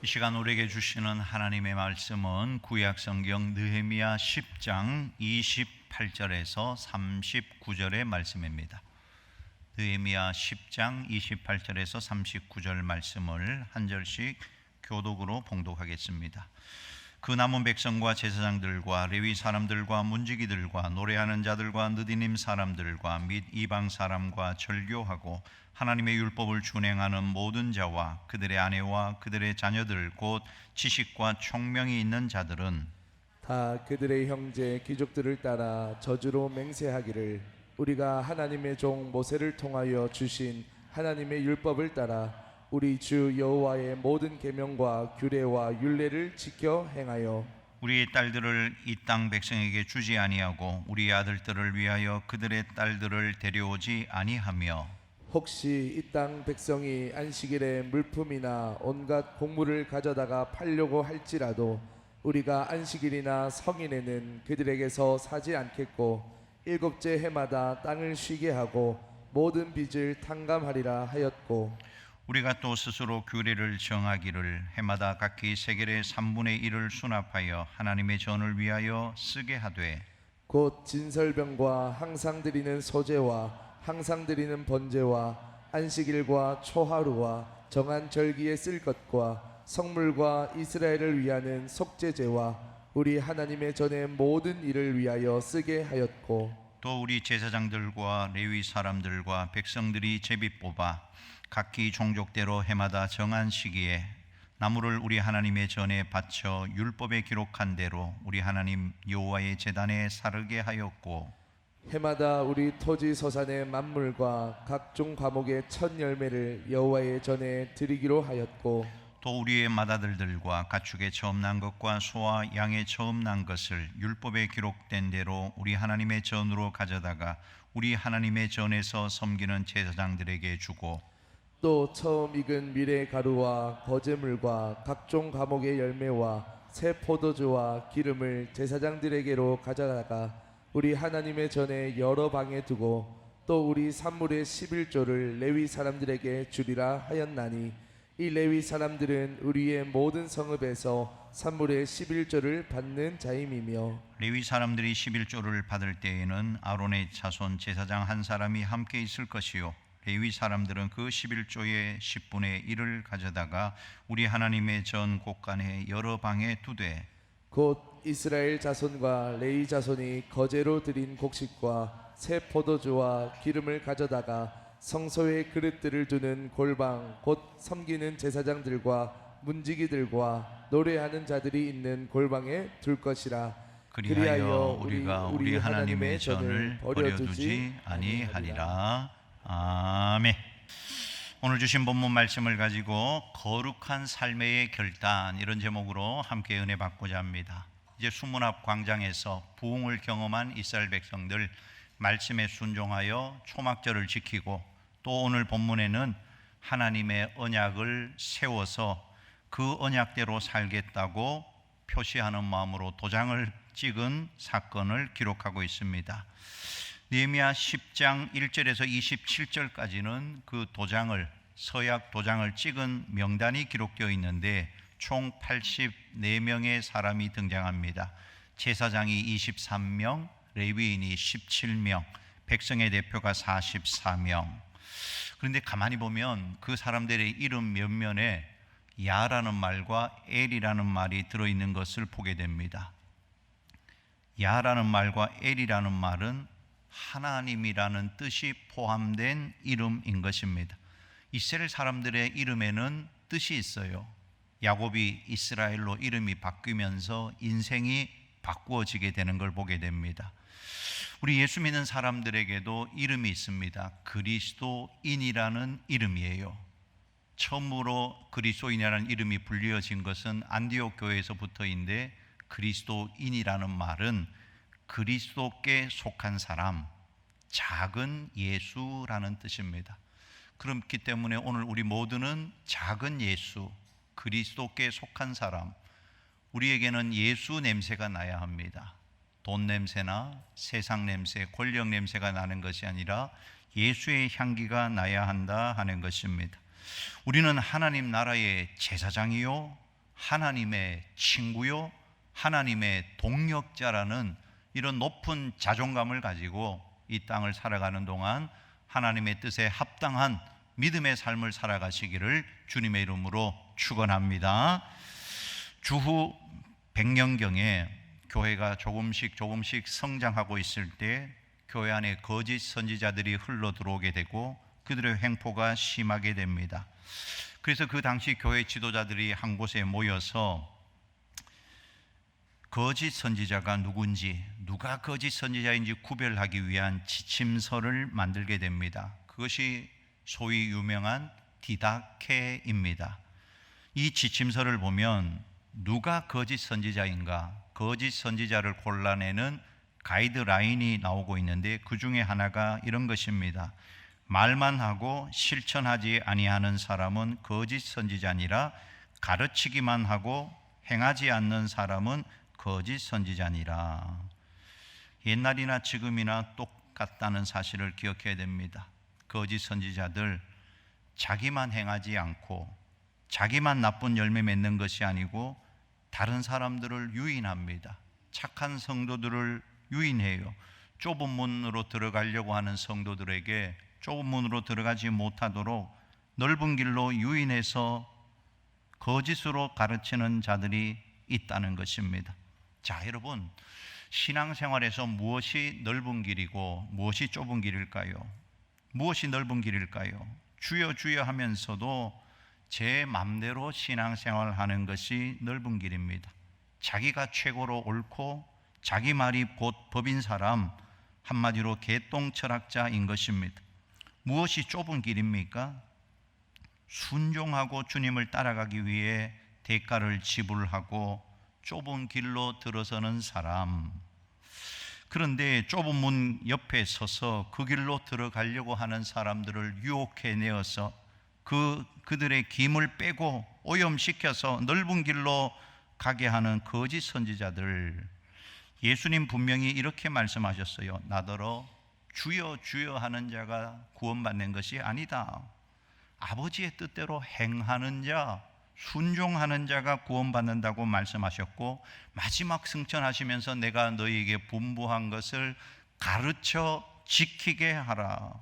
이 시간 우리에게 주시는 하나님의 말씀은 구약성경 느헤미야 10장 28절에서 39절의 말씀입니다. 느헤미야 10장 28절에서 39절 말씀을 한 절씩 교독으로 봉독하겠습니다. 그 남은 백성과 제사장들과 레위 사람들과 문지기들과 노래하는 자들과 느디님 사람들과 및 이방 사람과 절교하고 하나님의 율법을 준행하는 모든 자와 그들의 아내와 그들의 자녀들 곧 지식과 총명이 있는 자들은 다 그들의 형제 귀족들을 따라 저주로 맹세하기를 우리가 하나님의 종 모세를 통하여 주신 하나님의 율법을 따라 우리 주 여호와의 모든 계명과 규례와 율례를 지켜 행하여 우리의 딸들을 이 땅 백성에게 주지 아니하고 우리 아들들을 위하여 그들의 딸들을 데려오지 아니하며 혹시 이 땅 백성이 안식일에 물품이나 온갖 곡물을 가져다가 팔려고 할지라도 우리가 안식일이나 성인에는 그들에게서 사지 않겠고 일곱째 해마다 땅을 쉬게 하고 모든 빚을 탕감하리라 하였고 우리가 또 스스로 규례를 정하기를 해마다 각기 세겔의 3분의 1을 수납하여 하나님의 전을 위하여 쓰게 하되 곧 진설병과 항상 드리는 소제와 항상 드리는 번제와 안식일과 초하루와 정한 절기에 쓸 것과 성물과 이스라엘을 위하는 속죄제와 우리 하나님의 전의 모든 일을 위하여 쓰게 하였고 또 우리 제사장들과 레위 사람들과 백성들이 제비 뽑아 각기 종족대로 해마다 정한 시기에 나무를 우리 하나님의 전에 바쳐 율법에 기록한 대로 우리 하나님 여호와의 제단에 사르게 하였고 해마다 우리 토지 소산의 만물과 각종 과목의 첫 열매를 여호와의 전에 드리기로 하였고 또 우리의 맏아들들과 가축의 처음 난 것과 소와 양의 처음 난 것을 율법에 기록된 대로 우리 하나님의 전으로 가져다가 우리 하나님의 전에서 섬기는 제사장들에게 주고 또 처음 익은 밀의 가루와 거제물과 각종 과목의 열매와 새 포도주와 기름을 제사장들에게로 가져다가 우리 하나님의 전에 여러 방에 두고 또 우리 산물의 11조를 레위 사람들에게 주리라 하였나니 이 레위 사람들은 우리의 모든 성읍에서 산물의 11조를 받는 자임이며 레위 사람들이 11조를 받을 때에는 아론의 자손 제사장 한 사람이 함께 있을 것이요 레위 사람들은 그 11조의 10분의 1을 가져다가 우리 하나님의 전 곳간에 여러 방에 두되 곧 이스라엘 자손과 레위 자손이 거제로 드린 곡식과 새 포도주와 기름을 가져다가 성소의 그릇들을 두는 골방 곧 섬기는 제사장들과 문지기들과 노래하는 자들이 있는 골방에 둘 것이라 그리하여 우리가 우리 하나님의 전을 버려두지 아니하리라. 아멘. 오늘 주신 본문 말씀을 가지고 거룩한 삶의 결단 이런 제목으로 함께 은혜 받고자 합니다. 이제 수문 앞 광장에서 부흥을 경험한 이스라엘 백성들 말씀에 순종하여 초막절을 지키고 또 오늘 본문에는 하나님의 언약을 세워서 그 언약대로 살겠다고 표시하는 마음으로 도장을 찍은 사건을 기록하고 있습니다. 느헤미야 10장 1절에서 27절까지는 그 도장을 서약 도장을 찍은 명단이 기록되어 있는데 총 84명의 사람이 등장합니다. 제사장이 23명, 레위인이 17명, 백성의 대표가 44명. 그런데 가만히 보면 그 사람들의 이름 몇면에 야라는 말과 엘이라는 말이 들어있는 것을 보게 됩니다. 야라는 말과 엘이라는 말은 하나님이라는 뜻이 포함된 이름인 것입니다. 이스라엘 사람들의 이름에는 뜻이 있어요. 야곱이 이스라엘로 이름이 바뀌면서 인생이 바꾸어지게 되는 걸 보게 됩니다. 우리 예수 믿는 사람들에게도 이름이 있습니다. 그리스도인이라는 이름이에요. 처음으로 그리스도인이라는 이름이 불리어진 것은 안디옥 교회에서부터인데 그리스도인이라는 말은 그리스도께 속한 사람, 작은 예수라는 뜻입니다. 그렇기 때문에 오늘 우리 모두는 작은 예수, 그리스도께 속한 사람, 우리에게는 예수 냄새가 나야 합니다. 돈 냄새나 세상 냄새, 권력 냄새가 나는 것이 아니라 예수의 향기가 나야 한다 하는 것입니다. 우리는 하나님 나라의 제사장이요 하나님의 친구요, 하나님의 동력자라는 이런 높은 자존감을 가지고 이 땅을 살아가는 동안 하나님의 뜻에 합당한 믿음의 삶을 살아가시기를 주님의 이름으로 축원합니다. 주후 100년경에 교회가 조금씩 성장하고 있을 때 교회 안에 거짓 선지자들이 흘러 들어오게 되고 그들의 횡포가 심하게 됩니다. 그래서 그 당시 교회 지도자들이 한 곳에 모여서 거짓 선지자가 누군지, 누가 거짓 선지자인지 구별하기 위한 지침서를 만들게 됩니다. 그것이 소위 유명한 디다케입니다. 이 지침서를 보면 누가 거짓 선지자인가, 거짓 선지자를 골라내는 가이드라인이 나오고 있는데 그 중에 하나가 이런 것입니다. 말만 하고 실천하지 아니하는 사람은 거짓 선지자니라, 가르치기만 하고 행하지 않는 사람은 거짓 선지자니라. 옛날이나 지금이나 똑같다는 사실을 기억해야 됩니다. 거짓 선지자들 자기만 행하지 않고 자기만 나쁜 열매 맺는 것이 아니고 다른 사람들을 유인합니다. 착한 성도들을 유인해요. 좁은 문으로 들어가려고 하는 성도들에게 좁은 문으로 들어가지 못하도록 넓은 길로 유인해서 거짓으로 가르치는 자들이 있다는 것입니다. 자, 여러분, 신앙생활에서 무엇이 넓은 길이고 무엇이 좁은 길일까요? 무엇이 넓은 길일까요? 주여 주여 하면서도 제 맘대로 신앙생활하는 것이 넓은 길입니다. 자기가 최고로 옳고 자기 말이 곧 법인 사람, 한마디로 개똥철학자인 것입니다. 무엇이 좁은 길입니까? 순종하고 주님을 따라가기 위해 대가를 지불하고 좁은 길로 들어서는 사람. 그런데 좁은 문 옆에 서서 그 길로 들어가려고 하는 사람들을 유혹해내어서 그들의 김을 빼고 오염시켜서 넓은 길로 가게 하는 거짓 선지자들. 예수님 분명히 이렇게 말씀하셨어요. 나더러 주여 주여 하는 자가 구원받는 것이 아니다. 아버지의 뜻대로 행하는 자, 순종하는 자가 구원받는다고 말씀하셨고, 마지막 승천하시면서 내가 너희에게 분부한 것을 가르쳐 지키게 하라,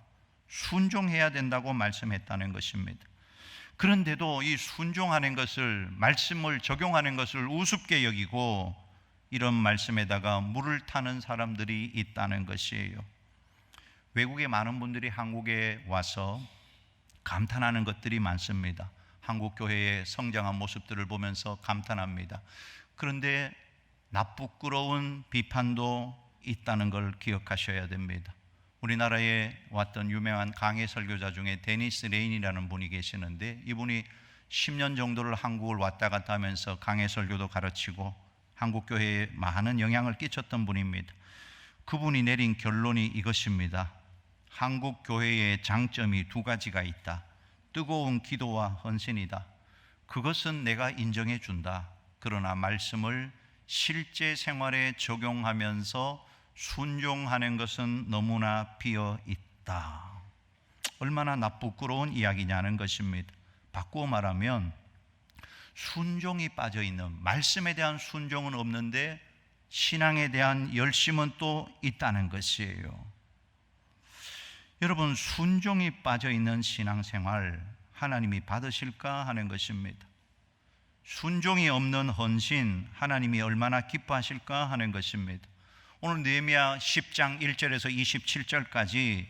순종해야 된다고 말씀했다는 것입니다. 그런데도 이 순종하는 것을, 말씀을 적용하는 것을 우습게 여기고 이런 말씀에다가 물을 타는 사람들이 있다는 것이에요. 외국의 많은 분들이 한국에 와서 감탄하는 것들이 많습니다. 한국 교회의 성장한 모습들을 보면서 감탄합니다. 그런데 나쁘끄러운 비판도 있다는 걸 기억하셔야 됩니다. 우리나라에 왔던 유명한 강해 설교자 중에 데니스 레인이라는 분이 계시는데, 이분이 10년 정도를 한국을 왔다 갔다 하면서 강해 설교도 가르치고 한국 교회에 많은 영향을 끼쳤던 분입니다. 그분이 내린 결론이 이것입니다. 한국 교회의 장점이 두 가지가 있다. 뜨거운 기도와 헌신이다. 그것은 내가 인정해 준다. 그러나 말씀을 실제 생활에 적용하면서 순종하는 것은 너무나 비어 있다. 얼마나 나쁘끄러운 이야기냐는 것입니다. 바꾸어 말하면 순종이 빠져 있는, 말씀에 대한 순종은 없는데 신앙에 대한 열심은 또 있다는 것이에요. 여러분, 순종이 빠져 있는 신앙생활 하나님이 받으실까 하는 것입니다. 순종이 없는 헌신 하나님이 얼마나 기뻐하실까 하는 것입니다. 오늘 느헤미야 10장 1절에서 27절까지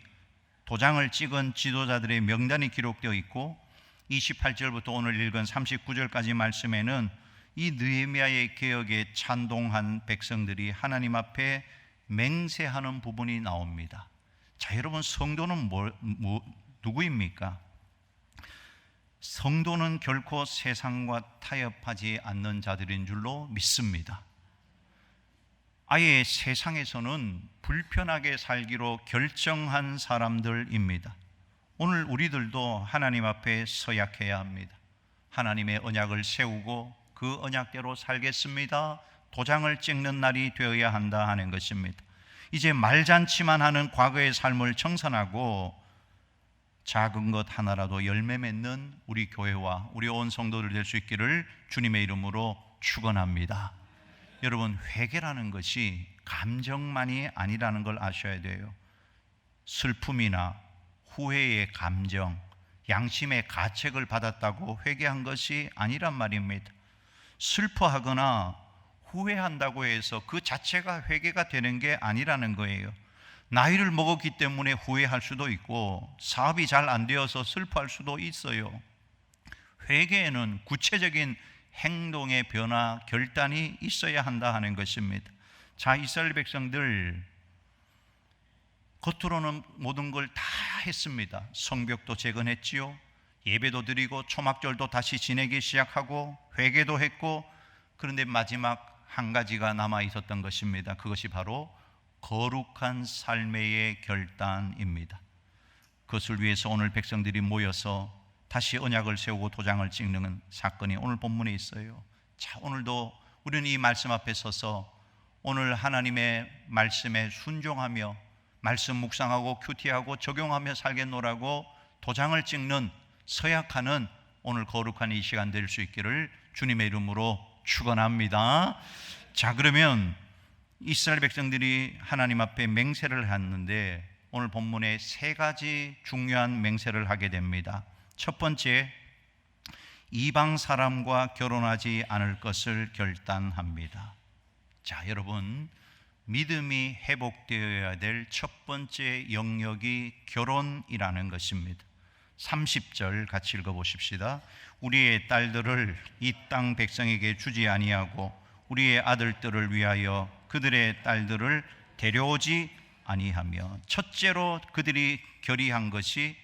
도장을 찍은 지도자들의 명단이 기록되어 있고, 28절부터 오늘 읽은 39절까지 말씀에는 이 느헤미야의 개혁에 찬동한 백성들이 하나님 앞에 맹세하는 부분이 나옵니다. 자, 여러분, 성도는 누구입니까? 성도는 결코 세상과 타협하지 않는 자들인 줄로 믿습니다. 아예 세상에서는 불편하게 살기로 결정한 사람들입니다. 오늘 우리들도 하나님 앞에 서약해야 합니다. 하나님의 언약을 세우고 그 언약대로 살겠습니다. 도장을 찍는 날이 되어야 한다 하는 것입니다. 이제 말잔치만 하는 과거의 삶을 청산하고 작은 것 하나라도 열매 맺는 우리 교회와 우리 온 성도들 될 수 있기를 주님의 이름으로 축원합니다. 여러분, 회개라는 것이 감정만이 아니라는 걸 아셔야 돼요. 슬픔이나 후회의 감정, 양심의 가책을 받았다고 회개한 것이 아니란 말입니다. 슬퍼하거나 후회한다고 해서 그 자체가 회개가 되는 게 아니라는 거예요. 나이를 먹었기 때문에 후회할 수도 있고 사업이 잘 안 되어서 슬퍼할 수도 있어요. 회개에는 구체적인 행동의 변화, 결단이 있어야 한다 하는 것입니다. 자, 이스라엘 백성들 겉으로는 모든 걸 다 했습니다. 성벽도 재건했지요. 예배도 드리고 초막절도 다시 지내기 시작하고 회개도 했고, 그런데 마지막 한 가지가 남아 있었던 것입니다. 그것이 바로 거룩한 삶의 결단입니다. 그것을 위해서 오늘 백성들이 모여서 다시 언약을 세우고 도장을 찍는 사건이 오늘 본문에 있어요. 자, 오늘도 우리는 이 말씀 앞에 서서 오늘 하나님의 말씀에 순종하며 말씀 묵상하고 큐티하고 적용하며 살겠노라고 도장을 찍는, 서약하는 오늘 거룩한 이 시간 될 수 있기를 주님의 이름으로 축원합니다. 자, 그러면 이스라엘 백성들이 하나님 앞에 맹세를 했는데 오늘 본문에 세 가지 중요한 맹세를 하게 됩니다. 첫 번째, 이방 사람과 결혼하지 않을 것을 결단합니다. 자, 여러분, 믿음이 회복되어야 될 첫 번째 영역이 결혼이라는 것입니다. 30절 같이 읽어보십시다. 우리의 딸들을 이 땅 백성에게 주지 아니하고 우리의 아들들을 위하여 그들의 딸들을 데려오지 아니하며, 첫째로 그들이 결의한 것이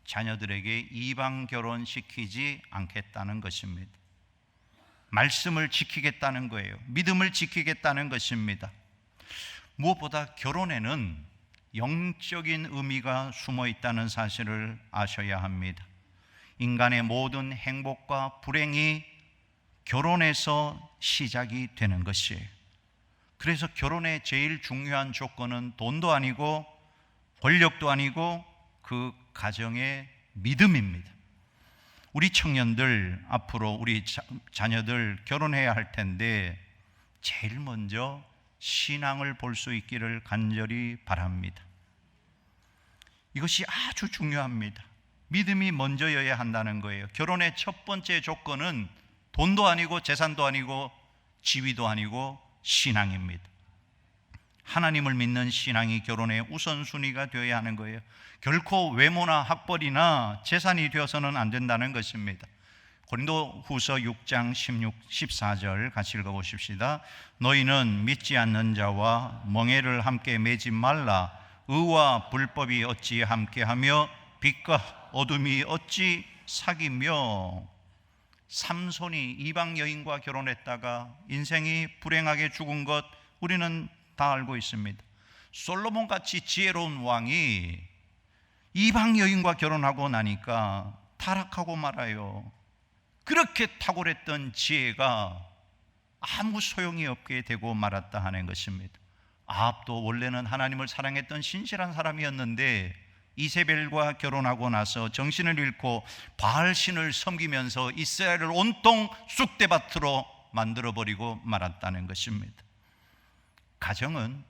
자녀들에게 이방 결혼시키지 않겠다는 것입니다. 말씀을 지키겠다는 거예요. 믿음을 지키겠다는 것입니다. 무엇보다 결혼에는 영적인 의미가 숨어 있다는 사실을 아셔야 합니다. 인간의 모든 행복과 불행이 결혼에서 시작이 되는 것이에요. 그래서 결혼의 제일 중요한 조건은 돈도 아니고 권력도 아니고 그 가정의 믿음입니다. 우리 청년들, 앞으로 우리 자녀들 결혼해야 할 텐데 제일 먼저 신앙을 볼 수 있기를 간절히 바랍니다. 이것이 아주 중요합니다. 믿음이 먼저여야 한다는 거예요. 결혼의 첫 번째 조건은 돈도 아니고 재산도 아니고 지위도 아니고 신앙입니다. 하나님을 믿는 신앙이 결혼의 우선순위가 되어야 하는 거예요. 결코 외모나 학벌이나 재산이 되어서는 안 된다는 것입니다. 고린도후서 6장 16, 14절 같이 읽어보십시다. 너희는 믿지 않는 자와 멍에를 함께 매지 말라. 의와 불법이 어찌 함께하며 빛과 어둠이 어찌 사귀며. 삼손이 이방 여인과 결혼했다가 인생이 불행하게 죽은 것 우리는 다 알고 있습니다. 솔로몬같이 지혜로운 왕이 이방 여인과 결혼하고 나니까 타락하고 말아요. 그렇게 탁월했던 지혜가 아무 소용이 없게 되고 말았다 하는 것입니다. 아합도 원래는 하나님을 사랑했던 신실한 사람이었는데 이세벨과 결혼하고 나서 정신을 잃고 바알신을 섬기면서 이스라엘을 온통 쑥대밭으로 만들어버리고 말았다는 것입니다. 가정은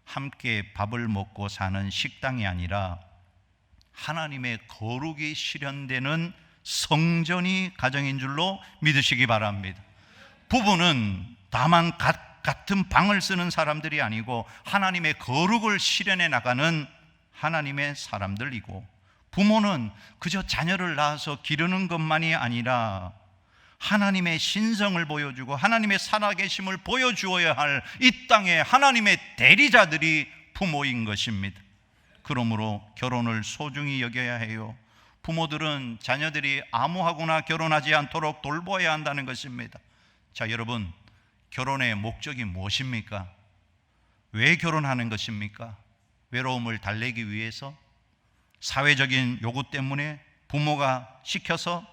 함께 밥을 먹고 사는 식당이 아니라 하나님의 거룩이 실현되는 성전이 가정인 줄로 믿으시기 바랍니다. 부부는 다만 같은 방을 쓰는 사람들이 아니고 하나님의 거룩을 실현해 나가는 하나님의 사람들이고, 부모는 그저 자녀를 낳아서 기르는 것만이 아니라 하나님의 신성을 보여주고 하나님의 살아계심을 보여주어야 할 이 땅의 하나님의 대리자들이 부모인 것입니다. 그러므로 결혼을 소중히 여겨야 해요. 부모들은 자녀들이 암호하거나 결혼하지 않도록 돌보아야 한다는 것입니다. 자, 여러분, 결혼의 목적이 무엇입니까? 왜 결혼하는 것입니까? 외로움을 달래기 위해서? 사회적인 요구 때문에? 부모가 시켜서?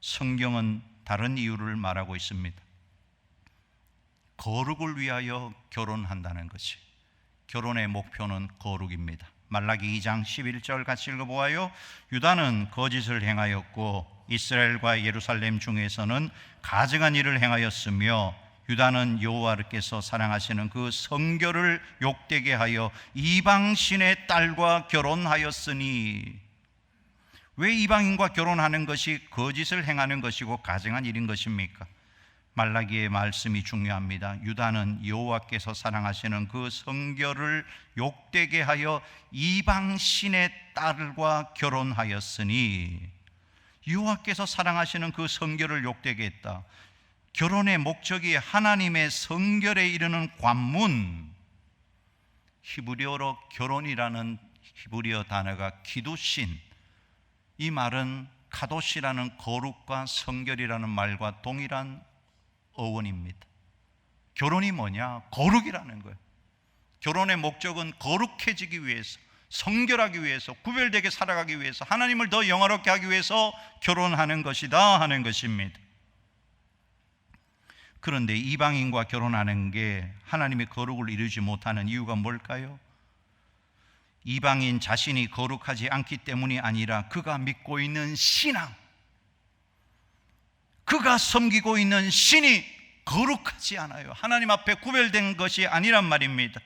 성경은 다른 이유를 말하고 있습니다. 거룩을 위하여 결혼한다는 것이, 결혼의 목표는 거룩입니다. 말라기 2장 11절 같이 읽어보아요. 유다는 거짓을 행하였고 이스라엘과 예루살렘 중에서는 가증한 일을 행하였으며 유다는 여호와께서 사랑하시는 그 성결을 욕되게 하여 이방신의 딸과 결혼하였으니. 왜 이방인과 결혼하는 것이 거짓을 행하는 것이고 가증한 일인 것입니까? 말라기의 말씀이 중요합니다. 유다는 여호와께서 사랑하시는 그 성결을 욕되게 하여 이방신의 딸과 결혼하였으니. 여호와께서 사랑하시는 그 성결을 욕되게 했다. 결혼의 목적이 하나님의 성결에 이르는 관문, 히브리어로 결혼이라는 히브리어 단어가 기두신, 이 말은 카도시라는 거룩과 성결이라는 말과 동일한 어원입니다. 결혼이 뭐냐? 거룩이라는 거예요. 결혼의 목적은 거룩해지기 위해서, 성결하기 위해서, 구별되게 살아가기 위해서, 하나님을 더 영화롭게 하기 위해서 결혼하는 것이다 하는 것입니다. 그런데 이방인과 결혼하는 게 하나님의 거룩을 이루지 못하는 이유가 뭘까요? 이방인 자신이 거룩하지 않기 때문이 아니라 그가 믿고 있는 신앙, 그가 섬기고 있는 신이 거룩하지 않아요. 하나님 앞에 구별된 것이 아니란 말입니다.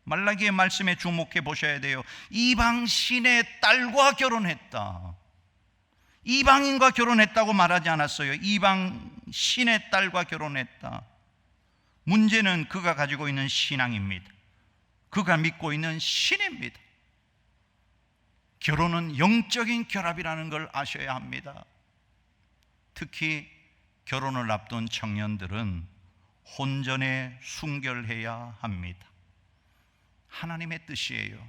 말라기의 말씀에 주목해 보셔야 돼요. 이방신의 딸과 결혼했다. 이방인과 결혼했다고 말하지 않았어요. 이방신의 딸과 결혼했다. 문제는 그가 가지고 있는 신앙입니다. 그가 믿고 있는 신입니다. 결혼은 영적인 결합이라는 걸 아셔야 합니다. 특히 결혼을 앞둔 청년들은 혼전에 순결해야 합니다. 하나님의 뜻이에요.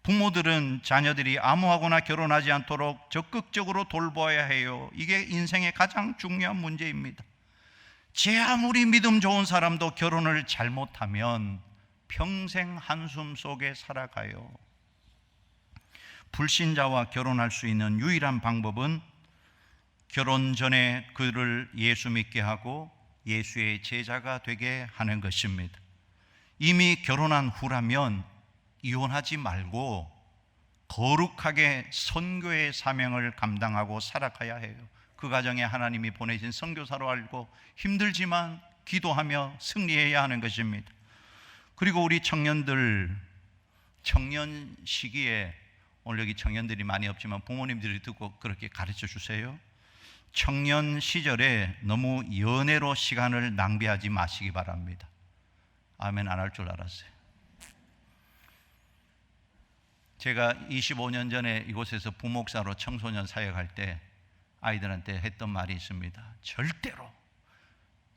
부모들은 자녀들이 아무하고나 결혼하지 않도록 적극적으로 돌보아야 해요. 이게 인생의 가장 중요한 문제입니다. 제 아무리 믿음 좋은 사람도 결혼을 잘못하면 평생 한숨 속에 살아가요. 불신자와 결혼할 수 있는 유일한 방법은 결혼 전에 그를 예수 믿게 하고 예수의 제자가 되게 하는 것입니다. 이미 결혼한 후라면 이혼하지 말고 거룩하게 선교의 사명을 감당하고 살아가야 해요. 그 가정에 하나님이 보내신 선교사로 알고 힘들지만 기도하며 승리해야 하는 것입니다. 그리고 우리 청년들, 청년 시기에, 오늘 여기 청년들이 많이 없지만 부모님들이 듣고 그렇게 가르쳐 주세요. 청년 시절에 너무 연애로 시간을 낭비하지 마시기 바랍니다. 아멘 안 할 줄 알았어요. 제가 25년 전에 이곳에서 부목사로 청소년 사역할 때 아이들한테 했던 말이 있습니다. 절대로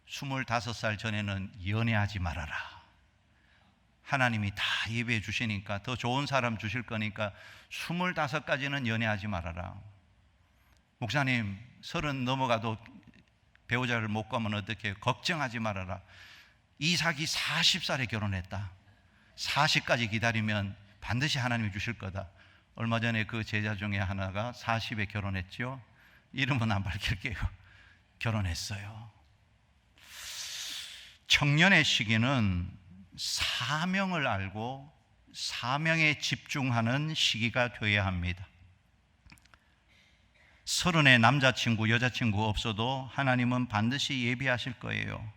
25살 전에는 연애하지 말아라. 하나님이 다 예배해 주시니까 더 좋은 사람 주실 거니까 25까지는 연애하지 말아라. 목사님 30 넘어가도 배우자를 못 구하면 어떻게 해요? 걱정하지 말아라. 이삭이 40살에 결혼했다. 40까지 기다리면 반드시 하나님이 주실 거다. 얼마 전에 그 제자 중에 하나가 40에 결혼했죠. 이름은 안 밝힐게요. 결혼했어요. 청년의 시기는 사명을 알고 사명에 집중하는 시기가 되어야 합니다. 30에 남자친구, 여자친구 없어도 하나님은 반드시 예비하실 거예요.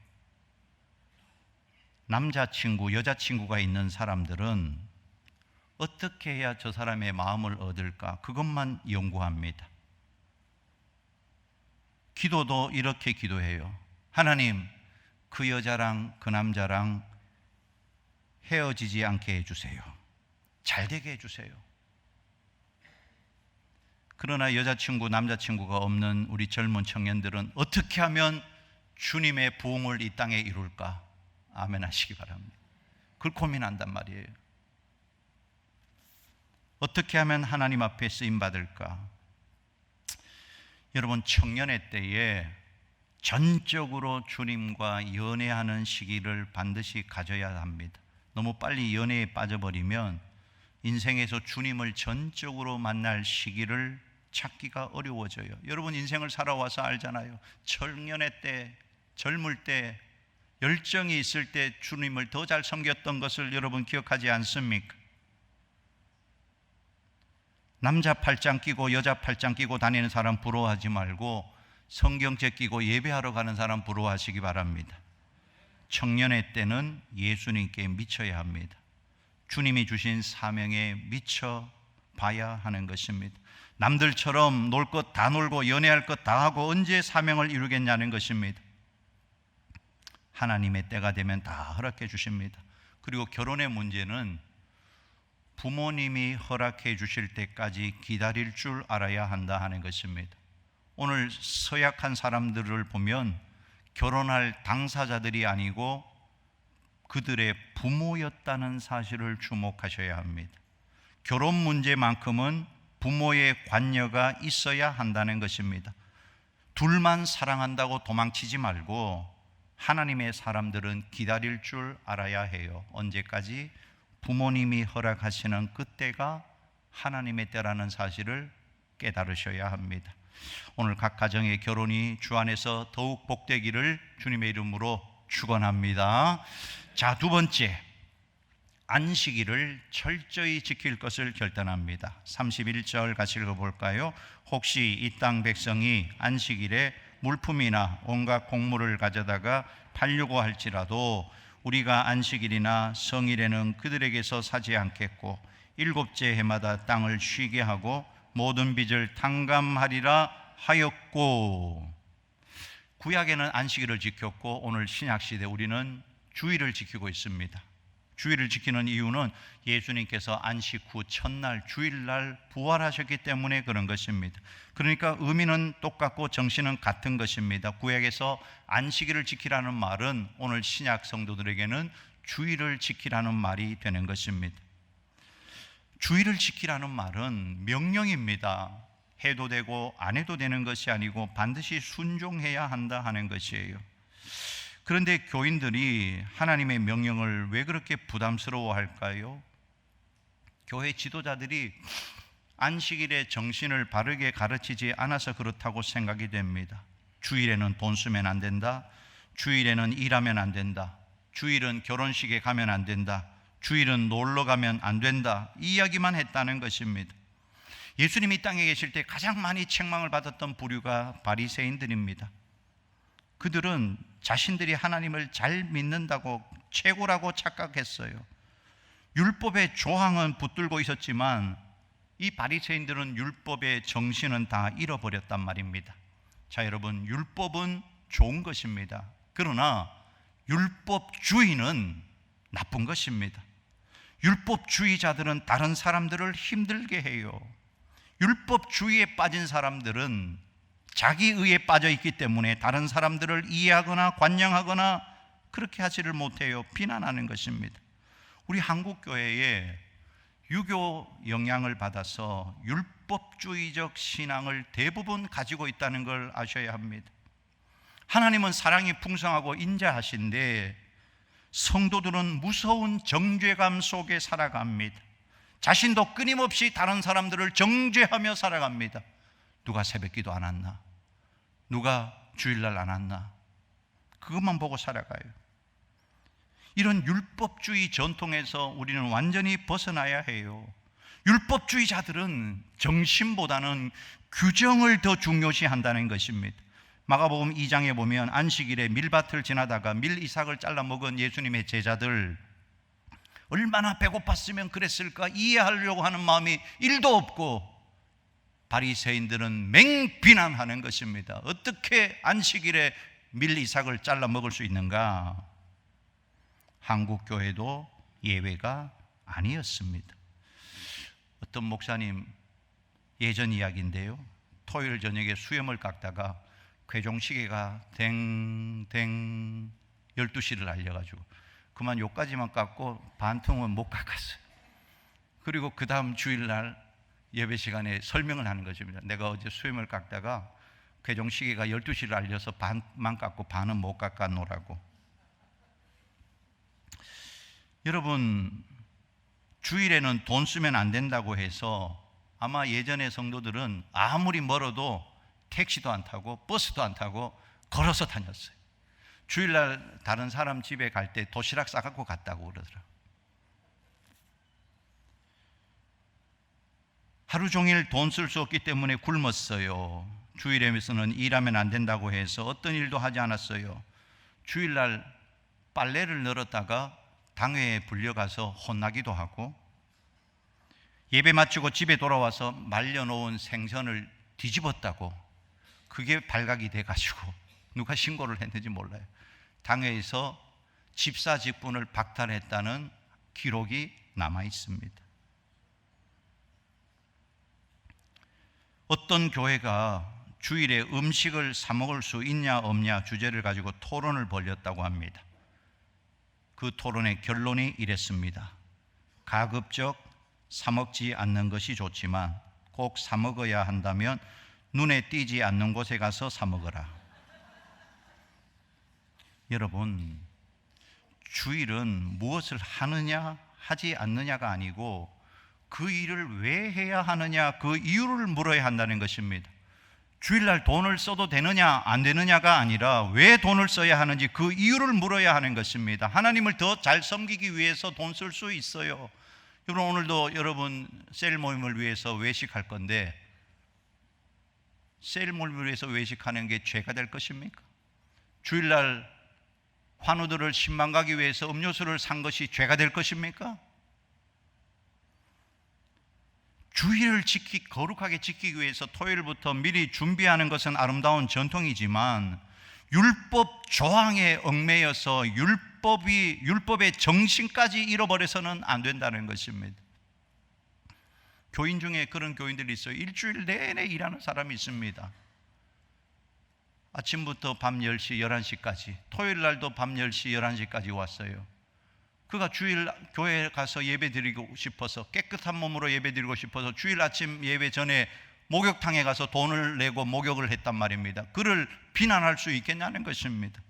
남자친구, 여자친구가 있는 사람들은 어떻게 해야 저 사람의 마음을 얻을까? 그것만 연구합니다. 기도도 이렇게 기도해요. 하나님, 그 여자랑 그 남자랑 헤어지지 않게 해주세요. 잘 되게 해주세요. 그러나 여자친구, 남자친구가 없는 우리 젊은 청년들은 어떻게 하면 주님의 부흥을 이 땅에 이룰까? 아멘 하시기 바랍니다. 그걸 고민한단 말이에요. 어떻게 하면 하나님 앞에 쓰임받을까? 여러분, 청년의 때에 전적으로 주님과 연애하는 시기를 반드시 가져야 합니다. 너무 빨리 연애에 빠져버리면 인생에서 주님을 전적으로 만날 시기를 찾기가 어려워져요. 여러분 인생을 살아와서 알잖아요. 청년의 때, 젊을 때, 열정이 있을 때 주님을 더 잘 섬겼던 것을 여러분 기억하지 않습니까? 남자 팔짱 끼고 여자 팔짱 끼고 다니는 사람 부러워하지 말고 성경책 끼고 예배하러 가는 사람 부러워하시기 바랍니다. 청년의 때는 예수님께 미쳐야 합니다. 주님이 주신 사명에 미쳐 봐야 하는 것입니다. 남들처럼 놀 것 다 놀고 연애할 것 다 하고 언제 사명을 이루겠냐는 것입니다. 하나님의 때가 되면 다 허락해 주십니다. 그리고 결혼의 문제는 부모님이 허락해 주실 때까지 기다릴 줄 알아야 한다 하는 것입니다. 오늘 서약한 사람들을 보면 결혼할 당사자들이 아니고 그들의 부모였다는 사실을 주목하셔야 합니다. 결혼 문제만큼은 부모의 관여가 있어야 한다는 것입니다. 둘만 사랑한다고 도망치지 말고 하나님의 사람들은 기다릴 줄 알아야 해요. 언제까지? 부모님이 허락하시는 그때가 하나님의 때라는 사실을 깨달으셔야 합니다. 오늘 각 가정의 결혼이 주 안에서 더욱 복되기를 주님의 이름으로 축원합니다. 자, 두 번째, 안식일을 철저히 지킬 것을 결단합니다. 31절 같이 읽어볼까요? 혹시 이 땅 백성이 안식일에 물품이나 온갖 곡물을 가져다가 팔려고 할지라도 우리가 안식일이나 성일에는 그들에게서 사지 않겠고 일곱째 해마다 땅을 쉬게 하고 모든 빚을 탕감하리라 하였고. 구약에는 안식일을 지켰고 오늘 신약시대 우리는 주일을 지키고 있습니다. 주일을 지키는 이유는 예수님께서 안식 후 첫날 주일날 부활하셨기 때문에 그런 것입니다. 그러니까 의미는 똑같고 정신은 같은 것입니다. 구약에서 안식일을 지키라는 말은 오늘 신약 성도들에게는 주일을 지키라는 말이 되는 것입니다. 주일을 지키라는 말은 명령입니다. 해도 되고 안 해도 되는 것이 아니고 반드시 순종해야 한다 하는 것이에요. 그런데 교인들이 하나님의 명령을 왜 그렇게 부담스러워할까요? 교회 지도자들이 안식일의 정신을 바르게 가르치지 않아서 그렇다고 생각이 됩니다. 주일에는 돈 쓰면 안 된다. 주일에는 일하면 안 된다. 주일은 결혼식에 가면 안 된다. 주일은 놀러 가면 안 된다. 이 이야기만 했다는 것입니다. 예수님이 땅에 계실 때 가장 많이 책망을 받았던 부류가 바리새인들입니다. 그들은 자신들이 하나님을 잘 믿는다고 최고라고 착각했어요. 율법의 조항은 붙들고 있었지만 이 바리새인들은 율법의 정신은 다 잃어버렸단 말입니다. 자, 여러분, 율법은 좋은 것입니다. 그러나 율법주의는 나쁜 것입니다. 율법주의자들은 다른 사람들을 힘들게 해요. 율법주의에 빠진 사람들은 자기의에 빠져 있기 때문에 다른 사람들을 이해하거나 관용하거나 그렇게 하지를 못해요. 비난하는 것입니다. 우리 한국교회에 유교 영향을 받아서 율법주의적 신앙을 대부분 가지고 있다는 걸 아셔야 합니다. 하나님은 사랑이 풍성하고 인자하신데 성도들은 무서운 정죄감 속에 살아갑니다. 자신도 끊임없이 다른 사람들을 정죄하며 살아갑니다. 누가 새벽기도 안 왔나? 누가 주일날 안 왔나? 그것만 보고 살아가요. 이런 율법주의 전통에서 우리는 완전히 벗어나야 해요. 율법주의자들은 정신보다는 규정을 더 중요시한다는 것입니다. 마가복음 2장에 보면 안식일에 밀밭을 지나다가 밀이삭을 잘라 먹은 예수님의 제자들, 얼마나 배고팠으면 그랬을까 이해하려고 하는 마음이 1도 없고 바리새인들은 맹비난하는 것입니다. 어떻게 안식일에 밀이삭을 잘라 먹을 수 있는가? 한국 교회도 예외가 아니었습니다. 어떤 목사님, 예전 이야기인데요, 토요일 저녁에 수염을 깎다가 괴종시계가 댕댕 12시를 알려가지고 그만 요까지만 깎고 반통은 못 깎았어요. 그리고 그 다음 주일날 예배 시간에 설명을 하는 것입니다. 내가 어제 수염을 깎다가 괴종시계가 12시를 알려서 반만 깎고 반은 못 깎아놓으라고. 여러분, 주일에는 돈 쓰면 안 된다고 해서 아마 예전의 성도들은 아무리 멀어도 택시도 안 타고 버스도 안 타고 걸어서 다녔어요. 주일날 다른 사람 집에 갈 때 도시락 싸갖고 갔다고 그러더라고요. 하루 종일 돈 쓸 수 없기 때문에 굶었어요. 주일에서는 일하면 안 된다고 해서 어떤 일도 하지 않았어요. 주일날 빨래를 널었다가 당회에 불려가서 혼나기도 하고, 예배 마치고 집에 돌아와서 말려놓은 생선을 뒤집었다고 그게 발각이 돼가지고 누가 신고를 했는지 몰라요. 당회에서 집사 직분을 박탈했다는 기록이 남아 있습니다. 어떤 교회가 주일에 음식을 사 먹을 수 있냐 없냐 주제를 가지고 토론을 벌였다고 합니다. 그 토론의 결론이 이랬습니다. 가급적 사 먹지 않는 것이 좋지만 꼭 사 먹어야 한다면 눈에 띄지 않는 곳에 가서 사 먹어라. 여러분, 주일은 무엇을 하느냐 하지 않느냐가 아니고 그 일을 왜 해야 하느냐 그 이유를 물어야 한다는 것입니다. 주일날 돈을 써도 되느냐 안 되느냐가 아니라 왜 돈을 써야 하는지 그 이유를 물어야 하는 것입니다. 하나님을 더 잘 섬기기 위해서 돈 쓸 수 있어요. 여러분, 오늘도 여러분 셀 모임을 위해서 외식할 건데 셀 모임을 위해서 외식하는 게 죄가 될 것입니까? 주일날 환우들을 신방 가기 위해서 음료수를 산 것이 죄가 될 것입니까? 주일을 거룩하게 지키기 위해서 토요일부터 미리 준비하는 것은 아름다운 전통이지만 율법 조항에 얽매여서 율법의 정신까지 잃어버려서는 안 된다는 것입니다. 교인 중에 그런 교인들이 있어요. 일주일 내내 일하는 사람이 있습니다. 아침부터 밤 10시, 11시까지, 토요일 날도 밤 10시, 11시까지 왔어요. 그가 주일 교회에 가서 예배 드리고 싶어서, 깨끗한 몸으로 예배 드리고 싶어서 주일 아침 예배 전에 목욕탕에 가서 돈을 내고 목욕을 했단 말입니다. 그를 비난할 수 있겠냐는 것입니다.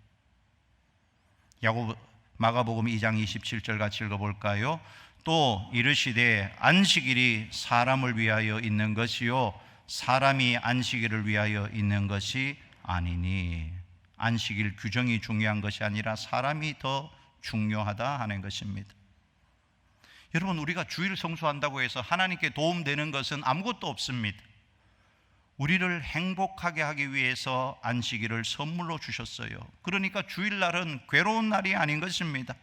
마가복음 2장 27절 같이 읽어볼까요? 또 이르시되 안식일이 사람을 위하여 있는 것이요 사람이 안식일을 위하여 있는 것이 아니니. 안식일 규정이 중요한 것이 아니라 사람이 더 중요하다 하는 것입니다. 여러분, 우리가 주일 성수한다고 해서 하나님께 도움되는 것은 아무것도 없습니다. 우리를 행복하게 하기 위해서 안식일을 선물로 주셨어요. 그러니까 주일날은 괴로운 날이 아닌 것입니다.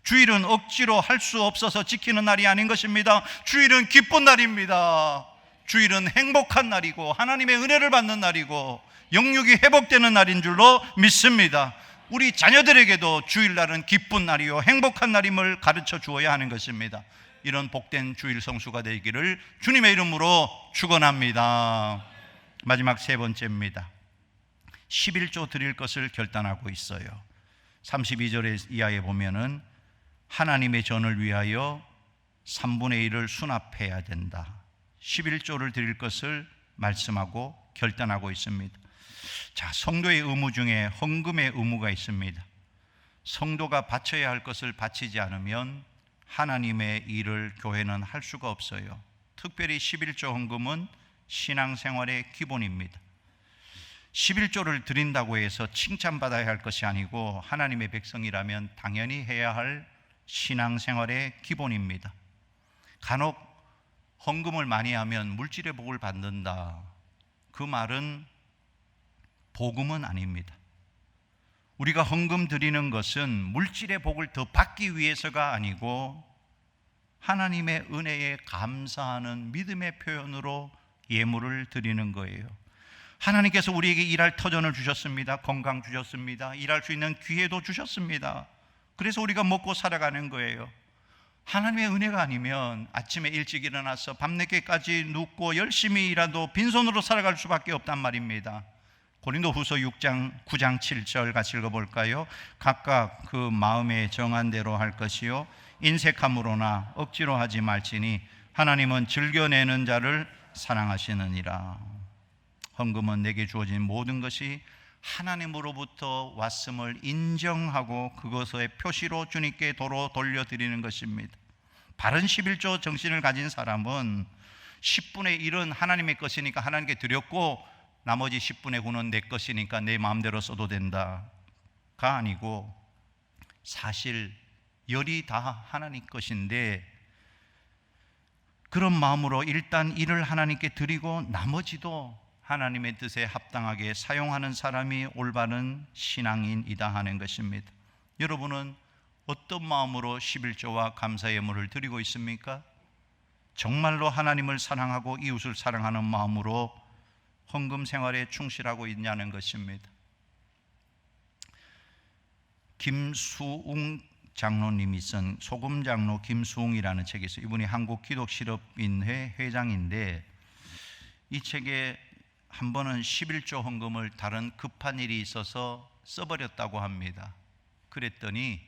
주일은 억지로 할 수 없어서 지키는 날이 아닌 것입니다. 주일은 기쁜 날입니다. 주일은 행복한 날이고 하나님의 은혜를 받는 날이고 영육이 회복되는 날인 줄로 믿습니다. 우리 자녀들에게도 주일날은 기쁜 날이요 행복한 날임을 가르쳐 주어야 하는 것입니다. 이런 복된 주일 성수가 되기를 주님의 이름으로 축원합니다. 마지막 세 번째입니다. 11조 드릴 것을 결단하고 있어요. 32절 이하에 보면은 하나님의 전을 위하여 3분의 1을 수납해야 된다. 11조를 드릴 것을 말씀하고 결단하고 있습니다. 자, 성도의 의무 중에 헌금의 의무가 있습니다. 성도가 바쳐야 할 것을 바치지 않으면 하나님의 일을 교회는 할 수가 없어요. 특별히 11조 헌금은 신앙생활의 기본입니다. 11조를 드린다고 해서 칭찬받아야 할 것이 아니고 하나님의 백성이라면 당연히 해야 할 신앙생활의 기본입니다. 간혹 헌금을 많이 하면 물질의 복을 받는다. 그 말은 복음은 아닙니다. 우리가 헌금 드리는 것은 물질의 복을 더 받기 위해서가 아니고 하나님의 은혜에 감사하는 믿음의 표현으로 예물을 드리는 거예요. 하나님께서 우리에게 일할 터전을 주셨습니다. 건강 주셨습니다. 일할 수 있는 기회도 주셨습니다. 그래서 우리가 먹고 살아가는 거예요. 하나님의 은혜가 아니면 아침에 일찍 일어나서 밤늦게까지 눕고 열심히 일하도 빈손으로 살아갈 수밖에 없단 말입니다. 고린도후서 9장 7절 같이 읽어볼까요? 각각 그 마음에 정한 대로 할 것이요 인색함으로나 억지로 하지 말지니 하나님은 즐겨내는 자를 사랑하시느니라. 헌금은 내게 주어진 모든 것이 하나님으로부터 왔음을 인정하고 그것의 표시로 주님께 도로 돌려드리는 것입니다. 바른 11조 정신을 가진 사람은 10분의 1은 하나님의 것이니까 하나님께 드렸고 나머지 10분의 9는 내 것이니까 내 마음대로 써도 된다가 아니고 사실 열이 다 하나님 것인데 그런 마음으로 일단 일을 하나님께 드리고 나머지도 하나님의 뜻에 합당하게 사용하는 사람이 올바른 신앙인이다 하는 것입니다. 여러분은 어떤 마음으로 11조와 감사 예물을 드리고 있습니까? 정말로 하나님을 사랑하고 이웃을 사랑하는 마음으로 헌금 생활에 충실하고 있냐는 것입니다. 김수웅 장로님이 쓴 소금장로 김수웅이라는 책이 있어요. 이분이 한국기독실업인회 회장인데 이 책에 한 번은 11조 헌금을 다른 급한 일이 있어서 써버렸다고 합니다. 그랬더니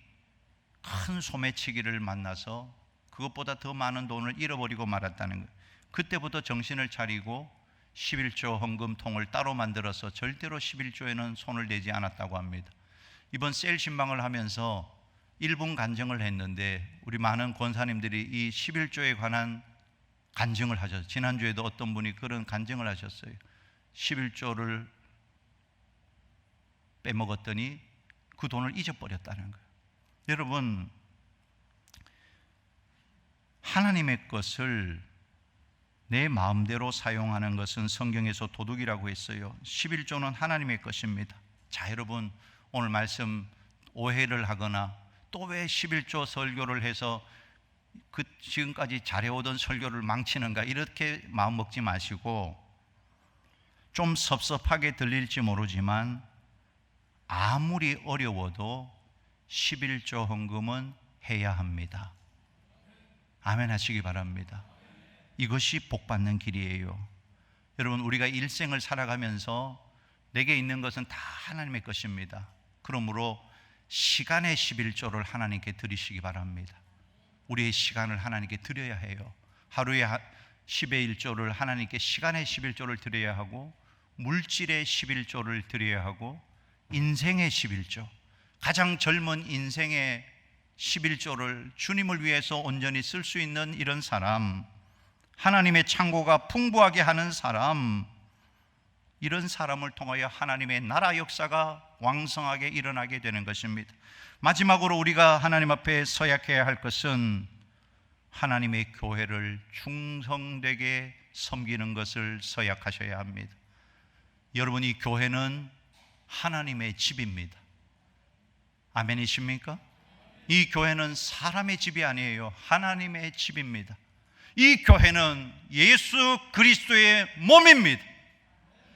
큰 소매치기를 만나서 그것보다 더 많은 돈을 잃어버리고 말았다는 거예요. 그때부터 정신을 차리고 11조 헌금통을 따로 만들어서 절대로 11조에는 손을 대지 않았다고 합니다. 이번 셀 신방을 하면서 1분 간증을 했는데 우리 많은 권사님들이 이 11조에 관한 간증을 하셨어요. 지난주에도 어떤 분이 그런 간증을 하셨어요. 11조를 빼먹었더니 그 돈을 잊어버렸다는 거예요. 여러분, 하나님의 것을 내 마음대로 사용하는 것은 성경에서 도둑이라고 했어요. 11조는 하나님의 것입니다. 자, 여러분, 오늘 말씀 오해를 하거나 또 왜 11조 설교를 해서 지금까지 잘해오던 설교를 망치는가 이렇게 마음 먹지 마시고, 좀 섭섭하게 들릴지 모르지만 아무리 어려워도 11조 헌금은 해야 합니다. 아멘 하시기 바랍니다. 이것이 복받는 길이에요. 여러분, 우리가 일생을 살아가면서 내게 있는 것은 다 하나님의 것입니다. 그러므로 시간의 11조를 하나님께 드리시기 바랍니다. 우리의 시간을 하나님께 드려야 해요. 하루에 10의 1조를 하나님께 시간의 11조를 드려야 하고, 물질의 11조를 드려야 하고, 인생의 11조, 가장 젊은 인생의 11조를 주님을 위해서 온전히 쓸 수 있는 이런 사람, 하나님의 창고가 풍부하게 하는 사람, 이런 사람을 통하여 하나님의 나라 역사가 왕성하게 일어나게 되는 것입니다. 마지막으로 우리가 하나님 앞에 서약해야 할 것은 하나님의 교회를 충성되게 섬기는 것을 서약하셔야 합니다. 여러분, 이 교회는 하나님의 집입니다. 아멘이십니까? 이 교회는 사람의 집이 아니에요. 하나님의 집입니다. 이 교회는 예수 그리스도의 몸입니다.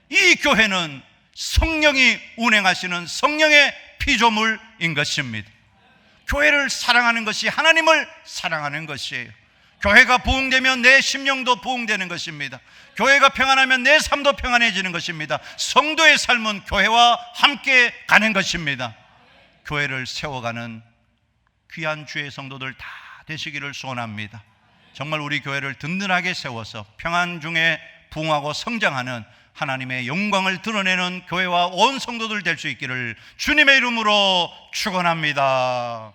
이 교회는 성령이 운행하시는 성령의 피조물인 것입니다. 교회를 사랑하는 것이 하나님을 사랑하는 것이에요. 교회가 부흥되면 내 심령도 부흥되는 것입니다. 교회가 평안하면 내 삶도 평안해지는 것입니다. 성도의 삶은 교회와 함께 가는 것입니다. 교회를 세워가는 귀한 주의 성도들 다 되시기를 소원합니다. 정말 우리 교회를 든든하게 세워서 평안 중에 부흥하고 성장하는 하나님의 영광을 드러내는 교회와 온 성도들 될 수 있기를 주님의 이름으로 축원합니다.